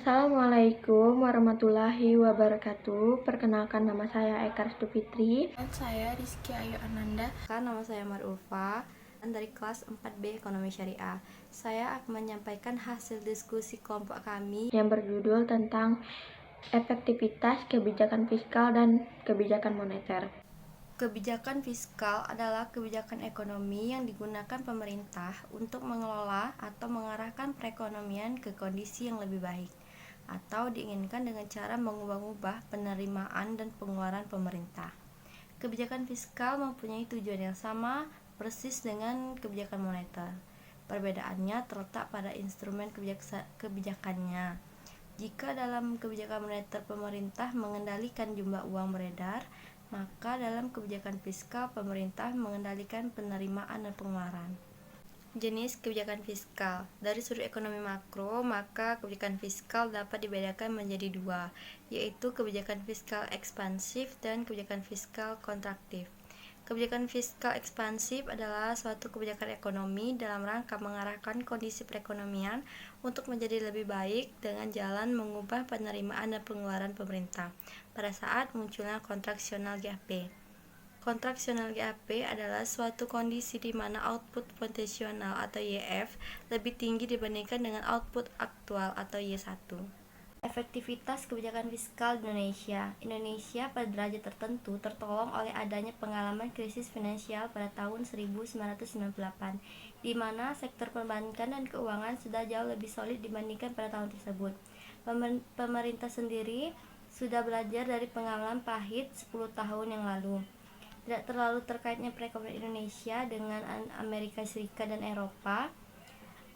Assalamualaikum warahmatullahi wabarakatuh. Perkenalkan, nama saya Eka Restu Fitri. Dan saya Rizky Ayu Ananda. Nama saya Marulfa dari kelas 4B Ekonomi Syariah. Saya akan menyampaikan hasil diskusi kelompok kami yang berjudul tentang efektivitas kebijakan fiskal dan kebijakan moneter. Kebijakan fiskal adalah kebijakan ekonomi yang digunakan pemerintah untuk mengelola atau mengarahkan perekonomian ke kondisi yang lebih baik, atau diinginkan dengan cara mengubah-ubah penerimaan dan pengeluaran pemerintah. Kebijakan fiskal mempunyai tujuan yang sama persis dengan kebijakan moneter. Perbedaannya terletak pada instrumen kebijakannya. Jika dalam kebijakan moneter pemerintah mengendalikan jumlah uang beredar, maka dalam kebijakan fiskal pemerintah mengendalikan penerimaan dan pengeluaran. Jenis kebijakan fiskal. Dari sudut ekonomi makro, maka kebijakan fiskal dapat dibedakan menjadi dua, yaitu kebijakan fiskal ekspansif dan kebijakan fiskal kontraktif. Kebijakan fiskal ekspansif adalah suatu kebijakan ekonomi dalam rangka mengarahkan kondisi perekonomian untuk menjadi lebih baik dengan jalan mengubah penerimaan dan pengeluaran pemerintah pada saat munculnya kontraksional GAP. Kontraksional GAP adalah suatu kondisi di mana output potensial atau YF lebih tinggi dibandingkan dengan output aktual atau Y1. Efektivitas kebijakan fiskal di Indonesia pada derajat tertentu tertolong oleh adanya pengalaman krisis finansial pada tahun 1998, di mana sektor perbankan dan keuangan sudah jauh lebih solid dibandingkan pada tahun tersebut. Pemerintah sendiri sudah belajar dari pengalaman pahit 10 tahun yang lalu. Tidak terlalu terkaitnya perekonomian Indonesia dengan Amerika Serikat dan Eropa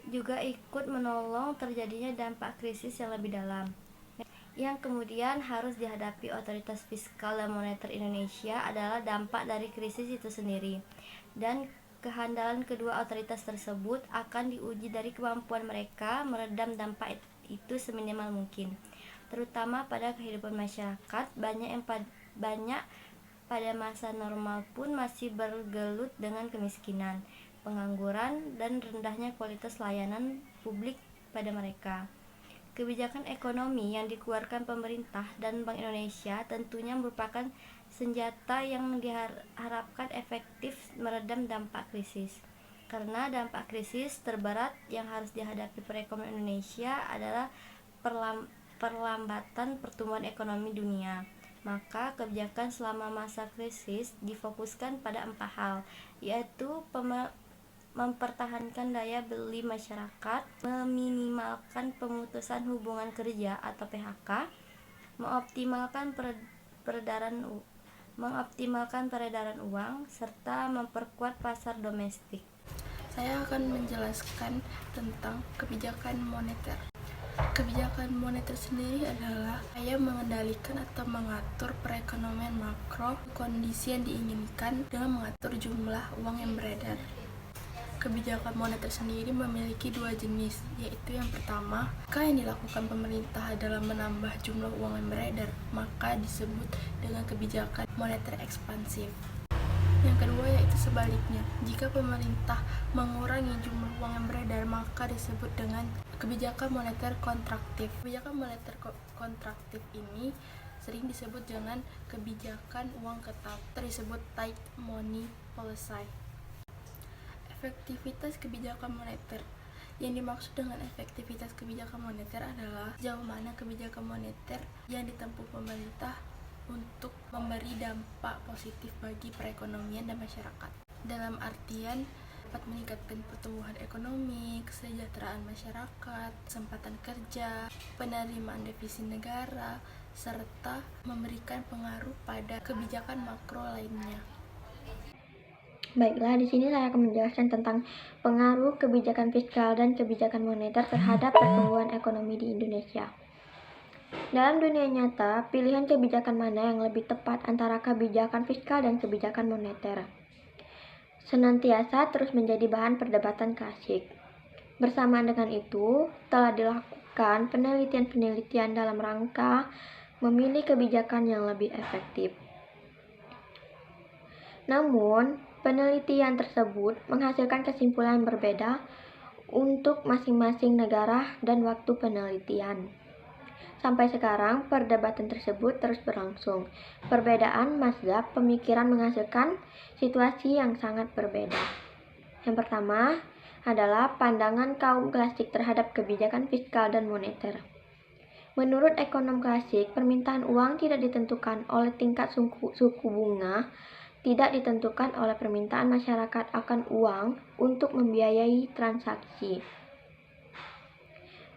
juga ikut menolong terjadinya dampak krisis yang lebih dalam, yang kemudian harus dihadapi otoritas fiskal dan moneter Indonesia adalah dampak dari krisis itu sendiri, dan kehandalan kedua otoritas tersebut akan diuji dari kemampuan mereka meredam dampak itu seminimal mungkin, terutama pada kehidupan masyarakat banyak pada masa normal pun masih bergelut dengan kemiskinan, pengangguran, dan rendahnya kualitas layanan publik pada mereka. Kebijakan ekonomi yang dikeluarkan pemerintah dan Bank Indonesia tentunya merupakan senjata yang diharapkan efektif meredam dampak krisis. Karena dampak krisis terberat yang harus dihadapi perekonomian Indonesia adalah perlambatan pertumbuhan ekonomi dunia. Maka kebijakan selama masa krisis difokuskan pada 4 hal, yaitu mempertahankan daya beli masyarakat, meminimalkan pemutusan hubungan kerja atau PHK, mengoptimalkan peredaran uang, serta memperkuat pasar domestik. Saya akan menjelaskan tentang kebijakan moneter. Kebijakan moneter sendiri adalah mengendalikan atau mengatur perekonomian makro kondisi yang diinginkan dengan mengatur jumlah uang yang beredar. Kebijakan moneter sendiri memiliki 2 jenis, yaitu yang pertama, jika yang dilakukan pemerintah adalah menambah jumlah uang yang beredar, maka disebut dengan kebijakan moneter ekspansif. Yang kedua yaitu sebaliknya, jika pemerintah mengurangi jumlah uang yang beredar, maka disebut dengan kebijakan moneter kontraktif. Kebijakan moneter kontraktif ini sering disebut dengan kebijakan uang ketat, disebut tight money policy. Efektivitas kebijakan moneter. Yang dimaksud dengan efektivitas kebijakan moneter adalah sejauh mana kebijakan moneter yang ditempuh pemerintah untuk memberi dampak positif bagi perekonomian dan masyarakat. Dalam artian dapat meningkatkan pertumbuhan ekonomi, kesejahteraan masyarakat, kesempatan kerja, penerimaan devisa negara, serta memberikan pengaruh pada kebijakan makro lainnya. Baiklah, di sini saya akan menjelaskan tentang pengaruh kebijakan fiskal dan kebijakan moneter terhadap pertumbuhan ekonomi di Indonesia. Dalam dunia nyata, pilihan kebijakan mana yang lebih tepat antara kebijakan fiskal dan kebijakan moneter senantiasa terus menjadi bahan perdebatan klasik. Bersamaan dengan itu, telah dilakukan penelitian-penelitian dalam rangka memilih kebijakan yang lebih efektif. Namun, penelitian tersebut menghasilkan kesimpulan yang berbeda untuk masing-masing negara dan waktu penelitian. Sampai sekarang, perdebatan tersebut terus berlangsung. Perbedaan mazhab pemikiran menghasilkan situasi yang sangat berbeda. Yang pertama adalah pandangan kaum klasik terhadap kebijakan fiskal dan moneter. Menurut ekonom klasik, permintaan uang tidak ditentukan oleh tingkat suku bunga, tidak ditentukan oleh permintaan masyarakat akan uang untuk membiayai transaksi.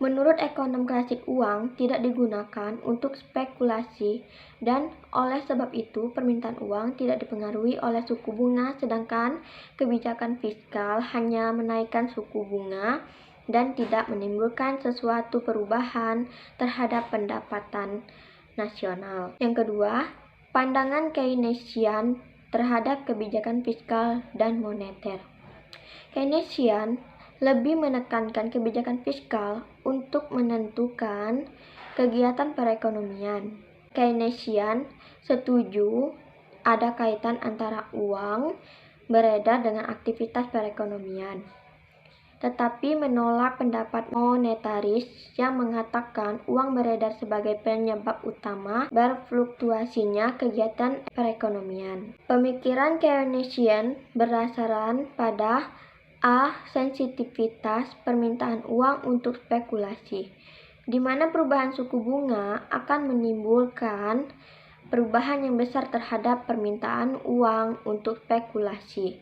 Menurut ekonom klasik, uang tidak digunakan untuk spekulasi dan oleh sebab itu permintaan uang tidak dipengaruhi oleh suku bunga, sedangkan kebijakan fiskal hanya menaikkan suku bunga dan tidak menimbulkan sesuatu perubahan terhadap pendapatan nasional. Yang kedua, pandangan Keynesian terhadap kebijakan fiskal dan moneter. Keynesian lebih menekankan kebijakan fiskal untuk menentukan kegiatan perekonomian. Keynesian setuju ada kaitan antara uang beredar dengan aktivitas perekonomian, tetapi menolak pendapat monetaris yang mengatakan uang beredar sebagai penyebab utama berfluktuasinya kegiatan perekonomian. Pemikiran Keynesian berdasarkan pada sensitivitas permintaan uang untuk spekulasi, di mana perubahan suku bunga akan menimbulkan perubahan yang besar terhadap permintaan uang untuk spekulasi.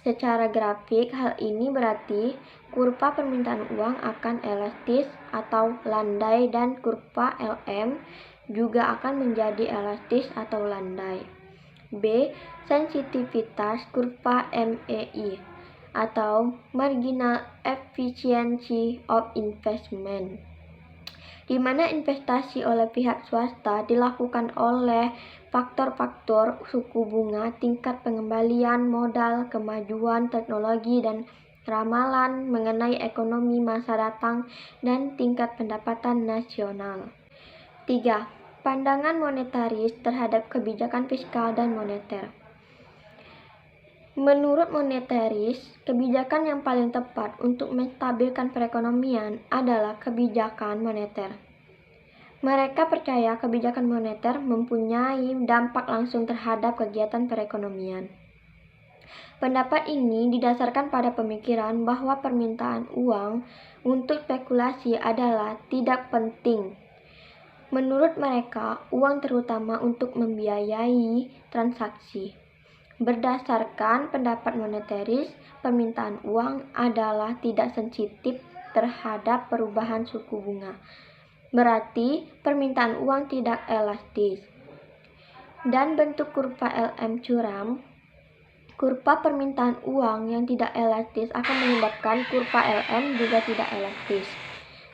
Secara grafik, hal ini berarti kurva permintaan uang akan elastis atau landai dan kurva LM juga akan menjadi elastis atau landai. B. Sensitivitas kurva MEI atau Marginal Efficiency of Investment, di mana investasi oleh pihak swasta dilakukan oleh faktor-faktor suku bunga, tingkat pengembalian modal, kemajuan teknologi dan ramalan mengenai ekonomi masa datang, dan tingkat pendapatan nasional. 3. Pandangan monetaris terhadap kebijakan fiskal dan moneter. Menurut monetaris, kebijakan yang paling tepat untuk menstabilkan perekonomian adalah kebijakan moneter. Mereka percaya kebijakan moneter mempunyai dampak langsung terhadap kegiatan perekonomian. Pendapat ini didasarkan pada pemikiran bahwa permintaan uang untuk spekulasi adalah tidak penting. Menurut mereka, uang terutama untuk membiayai transaksi. Berdasarkan pendapat monetaris, permintaan uang adalah tidak sensitif terhadap perubahan suku bunga. Berarti, permintaan uang tidak elastis. Dan bentuk kurva LM curam, kurva permintaan uang yang tidak elastis akan menyebabkan kurva LM juga tidak elastis.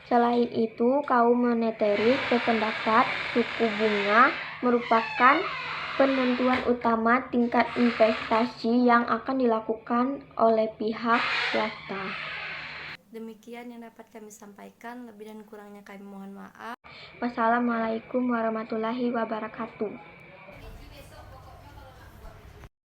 Selain itu, kaum monetaris berpendapat suku bunga merupakan penentuan utama tingkat investasi yang akan dilakukan oleh pihak swasta. Demikian yang dapat kami sampaikan, lebih dan kurangnya kami mohon maaf. Wassalamualaikum warahmatullahi wabarakatuh.